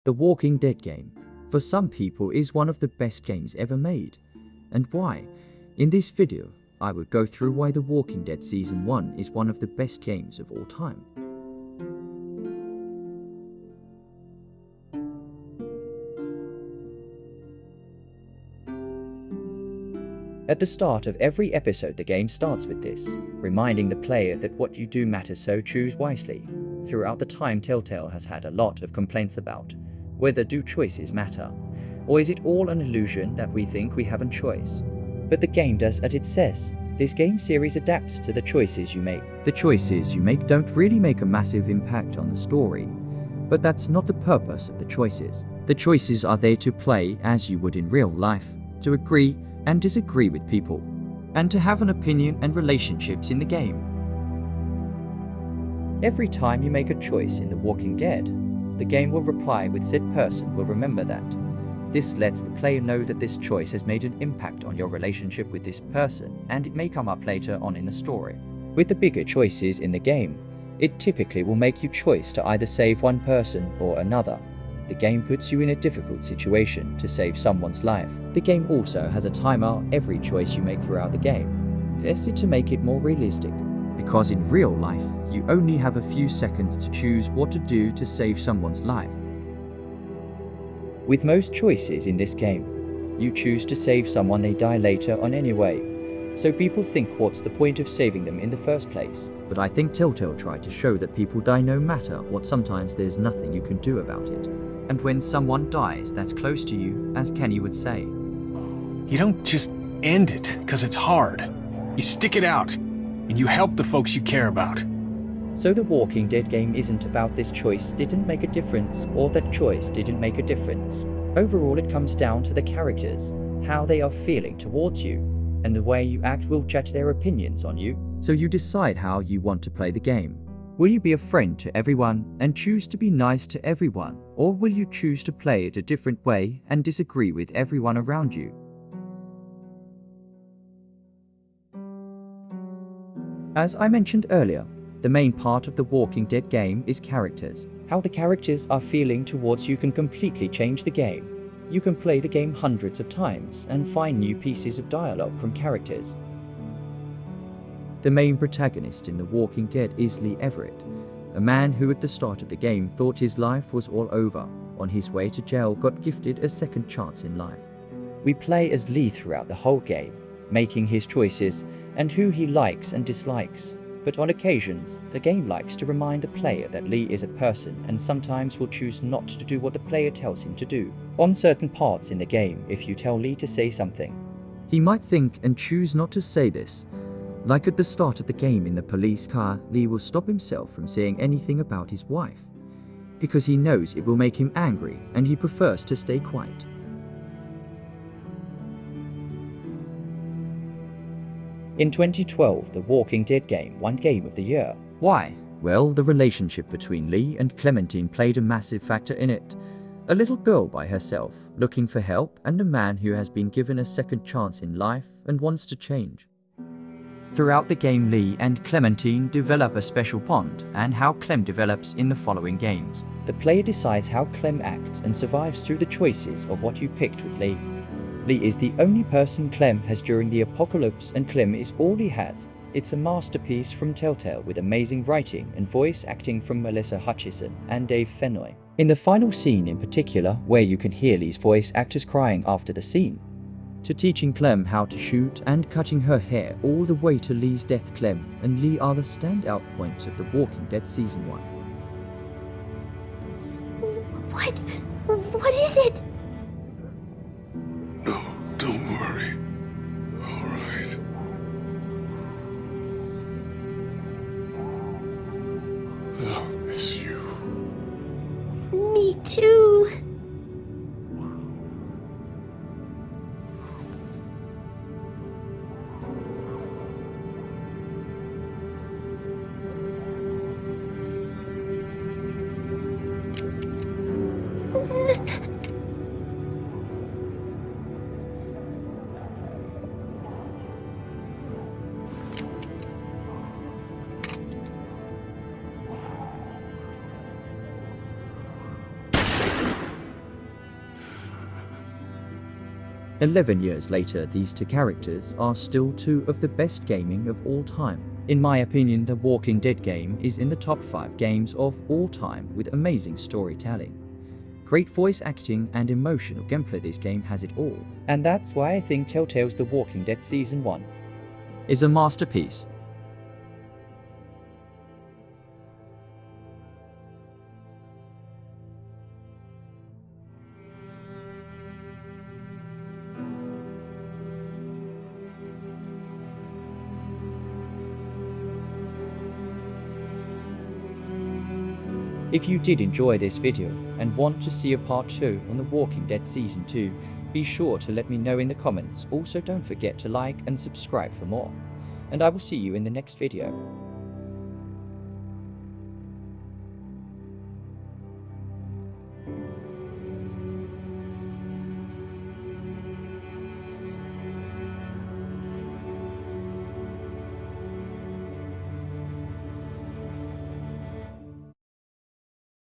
The Walking Dead game, for some people, is one of the best games ever made. And why? In this video, I will go through why The Walking Dead Season 1 is one of the best games of all time. At the start of every episode, the game starts with this, reminding the player that what you do matters, so choose wisely. Throughout the time, Telltale has had a lot of complaints about whether do choices matter, or is it all an illusion that we think we have a choice? But the game does as it says. This game series adapts to the choices you make. The choices you make don't really make a massive impact on the story, but that's not the purpose of the choices. The choices are there to play as you would in real life, to agree and disagree with people, and to have an opinion and relationships in the game. Every time you make a choice in The Walking Dead, the game will reply with said person will remember that. This lets the player know that this choice has made an impact on your relationship with this person, and it may come up later on in the story. With the bigger choices in the game, it typically will make you choose to either save one person or another. The game puts you in a difficult situation to save someone's life. The game also has a timer every choice you make throughout the game. This is to make it more realistic, because in real life, you only have a few seconds to choose what to do to save someone's life. With most choices in this game, you choose to save someone, they die later on anyway. So people think, what's the point of saving them in the first place? But I think Telltale tried to show that people die no matter what. Sometimes there's nothing you can do about it. And when someone dies that's close to you, as Kenny would say, you don't just end it because it's hard. You stick it out, and you help the folks you care about. So The Walking Dead game isn't about this choice didn't make a difference or that choice didn't make a difference. Overall, it comes down to the characters, how they are feeling towards you, and the way you act will judge their opinions on you. So you decide how you want to play the game. Will you be a friend to everyone and choose to be nice to everyone, or will you choose to play it a different way and disagree with everyone around you? As I mentioned earlier, the main part of The Walking Dead game is characters. How the characters are feeling towards you can completely change the game. You can play the game hundreds of times and find new pieces of dialogue from characters. The main protagonist in The Walking Dead is Lee Everett, a man who at the start of the game thought his life was all over. On his way to jail, got gifted a second chance in life. We play as Lee throughout the whole game, making his choices and who he likes and dislikes. But on occasions, the game likes to remind the player that Lee is a person and sometimes will choose not to do what the player tells him to do. On certain parts in the game, if you tell Lee to say something, he might think and choose not to say this. Like at the start of the game in the police car, Lee will stop himself from saying anything about his wife, because he knows it will make him angry and he prefers to stay quiet. In 2012, The Walking Dead game won Game of the Year. Why? Well, the relationship between Lee and Clementine played a massive factor in it. A little girl by herself, looking for help, and a man who has been given a second chance in life and wants to change. Throughout the game, Lee and Clementine develop a special bond, and how Clem develops in the following games. The player decides how Clem acts and survives through the choices of what you picked with Lee. Lee is the only person Clem has during the apocalypse, and Clem is all he has. It's a masterpiece from Telltale with amazing writing and voice acting from Melissa Hutchison and Dave Fennoy. In the final scene in particular, where you can hear Lee's voice actors crying after the scene, to teaching Clem how to shoot and cutting her hair, all the way to Lee's death, Clem and Lee are the standout points of The Walking Dead Season 1. What is it? No, don't worry. All right. I'll miss you. Me too. 11 years later, these two characters are still two of the best gaming of all time. In my opinion, the Walking Dead game is in the top 5 games of all time with amazing storytelling. Great voice acting and emotional gameplay. This game has it all. And that's why I think Telltale's The Walking Dead Season 1 is a masterpiece. If you did enjoy this video and want to see a part 2 on The Walking Dead Season 2, be sure to let me know in the comments. Also, don't forget to like and subscribe for more. And I will see you in the next video.